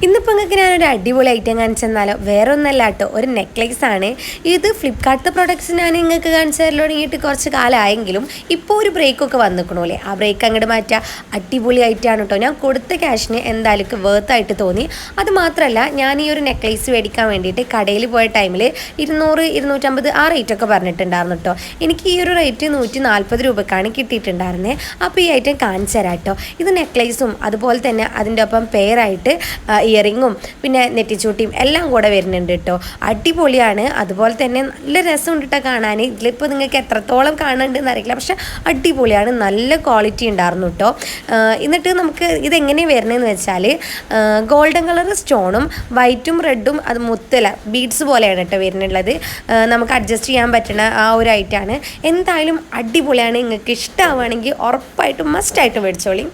ഇന്നിപ്പോൾ നിങ്ങൾക്ക് ഞാനൊരു അടിപൊളി ഐറ്റം കാണിച്ചു തന്നാലോ. വേറെ ഒന്നല്ല കേട്ടോ, ഒരു നെക്ലേസ് ആണ് ഇത്. ഫ്ലിപ്കാർട്ട് പ്രൊഡക്ട്സ് ഞാൻ നിങ്ങൾക്ക് കാണിച്ചു തരൽ തുടങ്ങിയിട്ട് കുറച്ച് കാലമായെങ്കിലും ഇപ്പോൾ ഒരു ബ്രേക്കൊക്കെ വന്നിക്കണോല്ലേ. ആ ബ്രേക്ക് അങ്ങോട്ട് മാറ്റുക. അടിപൊളി ഐറ്റമാണ് കേട്ടോ. ഞാൻ കൊടുത്ത ക്യാഷിന് എന്തായാലും വേർത്തായിട്ട് തോന്നി. അത് മാത്രമല്ല, ഞാൻ ഈ ഒരു നെക്ലേസ് മേടിക്കാൻ വേണ്ടിയിട്ട് കടയിൽ പോയ ടൈമിൽ 200, 250 ആ റേറ്റൊക്കെ പറഞ്ഞിട്ടുണ്ടായിരുന്നു കേട്ടോ. എനിക്ക് ഈ ഒരു റേറ്റ് 140 രൂപക്കാണ് കിട്ടിയിട്ടുണ്ടായിരുന്നത്. അപ്പോൾ ഈ ഐറ്റം കാണിച്ചു തരാം കേട്ടോ. ഇത് നെക്ലേസും അതുപോലെ തന്നെ അതിൻ്റെ ഒപ്പം പെയറായിട്ട് ഇയറിങ്ങും പിന്നെ നെറ്റിച്ചൂട്ടിയും എല്ലാം കൂടെ വരുന്നുണ്ട് കേട്ടോ. അടിപൊളിയാണ്. അതുപോലെ തന്നെ നല്ല രസമുണ്ട് കേട്ടോ കാണാൻ. ഇതിലിപ്പോൾ നിങ്ങൾക്ക് എത്രത്തോളം കാണുന്നുണ്ടെന്ന് അറിയില്ല, പക്ഷെ അടിപൊളിയാണ്. നല്ല ക്വാളിറ്റി ഉണ്ടായിരുന്നു കേട്ടോ. എന്നിട്ട് നമുക്ക് ഇതെങ്ങനെയാണ് വരുന്നതെന്ന് വെച്ചാൽ ഗോൾഡൻ കളർ സ്റ്റോണും വൈറ്റും റെഡും അത് മുത്തല ബീഡ്സ് പോലെയാണ് കേട്ടോ വരുന്നുള്ളത്. നമുക്ക് അഡ്ജസ്റ്റ് ചെയ്യാൻ പറ്റുന്ന ആ ഒരു ഐറ്റമാണ്. എന്തായാലും അടിപൊളിയാണ്. നിങ്ങൾക്ക് ഇഷ്ടമാവുകയാണെങ്കിൽ ഉറപ്പായിട്ടും മസ്റ്റായിട്ട് മേടിച്ചോളി.